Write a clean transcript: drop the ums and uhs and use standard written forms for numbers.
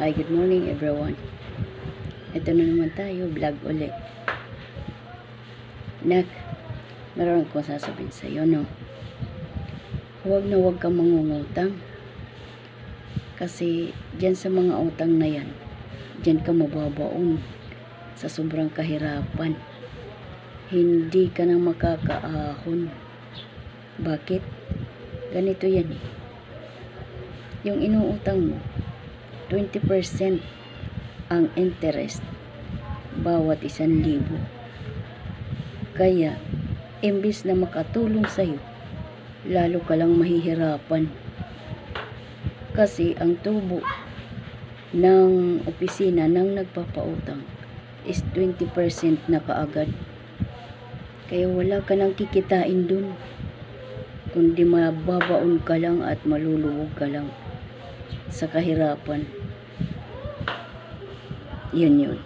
Hi, good morning everyone. Ito na naman tayo, vlog uli. Nak, meron akong sasabihin sa iyo, no? Huwag na huwag kang mangungutang. Kasi dyan sa mga utang na yan, dyan ka mababaon sa sobrang kahirapan. Hindi ka na makakaahon. Bakit? Ganito yan eh. Yung inuutang mo, 20% ang interest bawat 1,000. Kaya, imbis na makatulong sa'yo, lalo ka lang mahihirapan. Kasi ang tubo ng opisina ng nagpapautang is 20% na kaagad. Kaya wala ka nang kikitain dun, kundi mababaon ka lang at maluluwag ka lang sa kahirapan. Yun.